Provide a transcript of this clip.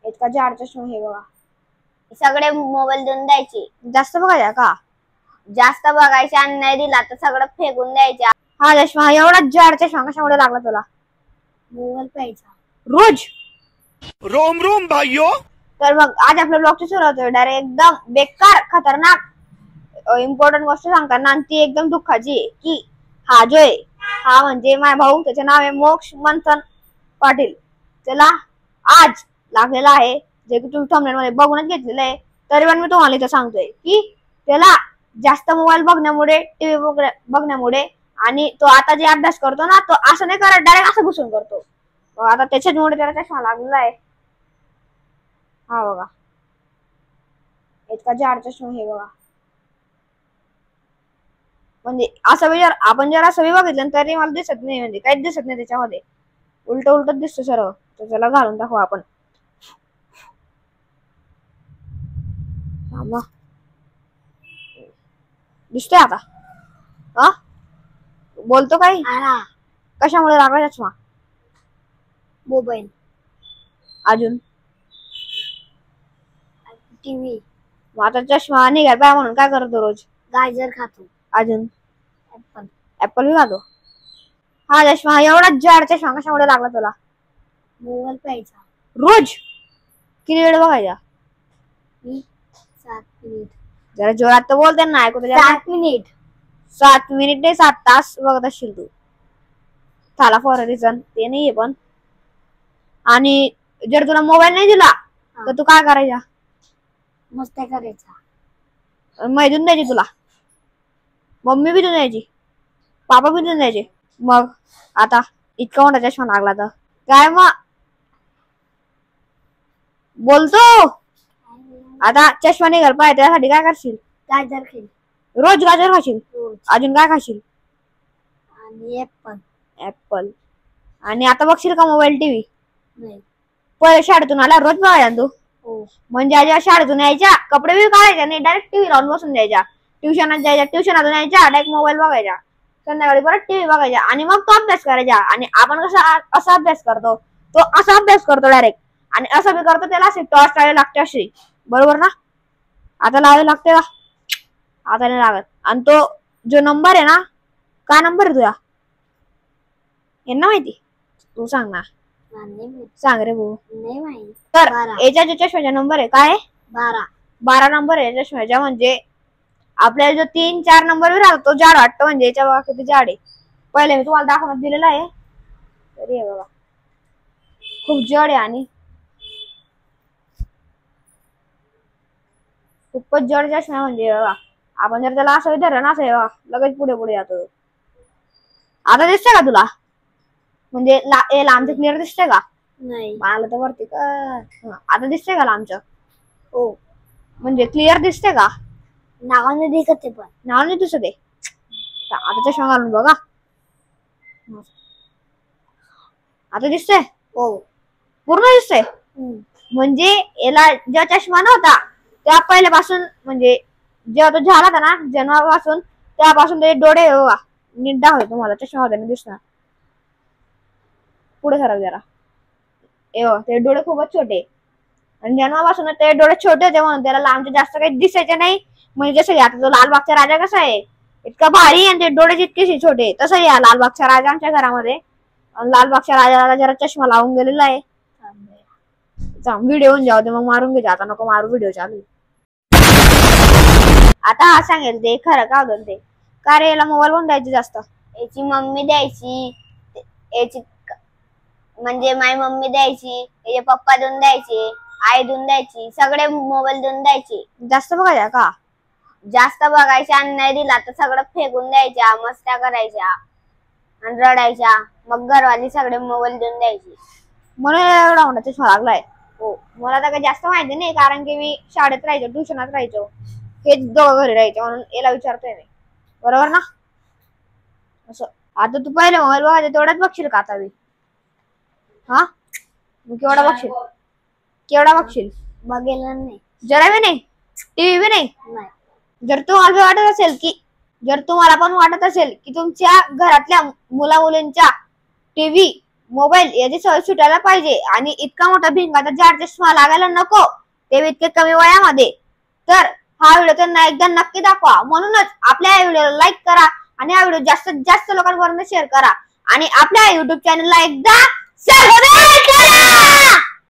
इतका जाड चष्मा हे बघा. सगळे मोबाईल देऊन द्यायचे. जास्त बघायचा का? जास्त बघायचे आणि नाही दिला तर सगळं फेकून द्यायचे. हा चष्मा एवढा जाड चष्मा कशामुळे लागला तुला? मोबाईल प्यायचा रोज. रोम रोम भाइयों. तर मग आज आपल्या ब्लॉगची सुरुवात होईल डायरेक्ट एकदम बेकार खतरनाक इम्पॉर्टंट गोष्ट सांगताना, आणि ती एकदम दुःखाची आहे की हा जो आहे हा म्हणजे माझा भाऊ, त्याचे नाव आहे मोक्ष मंथन पाटील. त्याला आज लागलेला आहे, जे की तुम्ही थंबनेल मध्ये बघूनच घेतलेलं आहे, तरी पण मी तुम्हाला इथं सांगतोय की त्याला जास्त मोबाईल बघण्यामुळे, टीव्ही बघण्यामुळे, आणि तो आता जे अभ्यास करतो ना तो असं नाही करत, डायरेक्ट असं घुसून करतो. आता त्याच्यामुळे त्याला चष्मा लागलेला आहे. हा बघा इतका जाड चष्मा हे बघा. म्हणजे असं जर आपण जर असं बघितलं तरी मला दिसत नाही, म्हणजे काहीच दिसत नाही त्याच्यामध्ये, उलट उलटच दिसतं सर्व. तर त्याला घालून दाखवू आपण. दिसतोय आता? हा बोलतो काही? कशामुळे लागला चष्मा? मोबाईल, अजून टीव्ही. मग आता चष्मा निघाय पाय म्हणून काय करतो रोज? गाजर खातो. अजून ऍपल. ऍपल बी खातो. हा चष्मा एवढा जाड चष्मा कशामुळे लागला तुला? मोबाईल प्यायचा. रोज किती वेळ बघायचा? 7 मिनिट. जरा जोरात तर बोलते ना, ऐकू. 7 मिनिट. 7 मिनिट नाही 7 तास बघत असशील तू. थाला फॉर रिझन ते नाहीये पण. आणि जर तुला मोबाईल नाही दिला तर तू काय करायचा? मस्ती करायचा. मैदून द्यायची तुला, मम्मी बी देऊन द्यायची, पापा बी देऊन द्यायचे. मग आता इतका मोठा चष्मा लागला तर काय मग बोलतो? आता चष्मा निघाल पाहिजे त्यासाठी काय करशील? गाजर खाईल. रोज गाजर खाशील? अजून काय खाशील? आणि ऍपल. आणि आता बघशील का मोबाईल, टीव्ही? नाही. पहिले शाळेतून आला रोज बघायचा तू? म्हणजे जेव्हा शाळेतून यायच्या कपडे बी काढायच्या नाही, डायरेक्ट टीव्ही लावून बसून द्यायच्या. ट्युशनात जायच्या, ट्युशनातून यायच्या डायरेक्ट मोबाईल बघायचा, संध्याकाळी परत टीव्ही बघायचा, आणि मग तो अभ्यास करायचा. आणि आपण असा अभ्यास करतो, तो असा अभ्यास करतो डायरेक्ट, आणि असं बी करतो त्याला असे टॉर्च लावावी लागते अशी, बरोबर ना? आता लावावी लागते का? आता नाही लागत. आणि तो जो नंबर आहे ना, काय नंबर आहे तुझा? यांना माहिती? तू सांग ना. सांग रे भाऊ. नाही माहिती. तर याच्या जो चष्म्याचा नंबर आहे काय? 12 नंबर आहे चष्म्याचा. म्हणजे आपल्याला जो 3-4 नंबर बी राहतो तो जाड वाटतो, म्हणजे याच्या बघा किती जाड आहे. पहिले मी तुम्हाला दाखवण्यात दिलेला आहे, तरी आहे बघा खूप जड आहे आणि खूपच जड चष्मा. म्हणजे बघा आपण जर त्याला असं धरलं ना, असं लगेच पुढे पुढे जातो. आता दिसतंय का तुला? म्हणजे लांबचं क्लिअर दिसतंय का? नाही. मला तर वरती का आता दिसतंय का लांबचं? हो. म्हणजे क्लिअर दिसतंय का? नावाने दिसत आहे, पण नावाने दिसत आहे. आता चष्मा घालून बघा. आता दिसतंय? हो. पूर्ण दिसतंय. म्हणजे याला जेव्हा चष्मा नव्हता तेव्हा पहिल्यापासून, म्हणजे जेव्हा तो झाला होता ना जन्मापासून, तेव्हापासून ते डोळे बघा नीट दाखवतो तुम्हाला, चष्मा होता दिसणार. पुढे सरक जरा. ते डोळे खूपच छोटे, आणि जन्मापासून ते डोळे छोटे होते म्हणून त्याला लांबचे जास्त काही दिसायचे नाही. म्हणजे जसं आता तो लालबागचा राजा कसा आहे इतका भारी, आणि ते डोळे जितकेसे छोटे, तसं या लालबागचा राजा आमच्या घरामध्ये. लालबागच्या राजाला जरा चष्मा लावून गेलेला आहे. व्हिडिओ जाऊ दे, मग मारून घे. आता नको मारू, व्हिडिओ चालू. आता हा सांगेल ते खरं का होतं ते. का रे याला मोबाईल कोण द्यायची जास्त? याची मम्मी द्यायची, याची म्हणजे माझी मम्मी द्यायची, याचे पप्पा देऊन द्यायचे, आई देऊन द्यायची, सगळे मोबाईल देऊन द्यायचे. जास्त बघायचा का? जास्त बघायच्या, आणि नाही दिला तर सगळं फेकून द्यायच्या, मस्त्या करायच्या आणि रडायच्या. मग घरवाली सगळे मोबाईल देऊन द्यायची. म्हणून एवढा मोठा चष्मा लागलाय. हो, मला तर काही जास्त माहिती नाही, कारण की मी शाळेत राहायचो, ट्युशनात राहायचो, हेच दोघं घरी राहायचे, म्हणून याला विचारतोय मी, बरोबर ना? असं आता तू पहिले मोबाईल बघायचा तेवढाच बघशील का आता बी? हा मग केवढा बघशील? केवढा बघशील? बघेल नाही. जरा बी नाही? टीव्ही बी नाही? नाही. जर तुम्हाला पण वाटत असेल की तुमच्या घरातल्या मुला मुलींच्या टीव्ही मोबाईल याची सवय सुटायला पाहिजे आणि इतका मोठा भिंगाचा जाड चष्मा लागायला नको, ते इतके कमी वयामध्ये. तर हा व्हिडिओ त्यांना एकदा नक्की दाखवा. म्हणूनच आपल्या या व्हिडिओला लाईक करा आणि हा व्हिडिओ जास्तीत जास्त लोकांपर्यंत शेअर करा आणि आपल्या युट्यूब चॅनलला एकदा सबस्क्राईब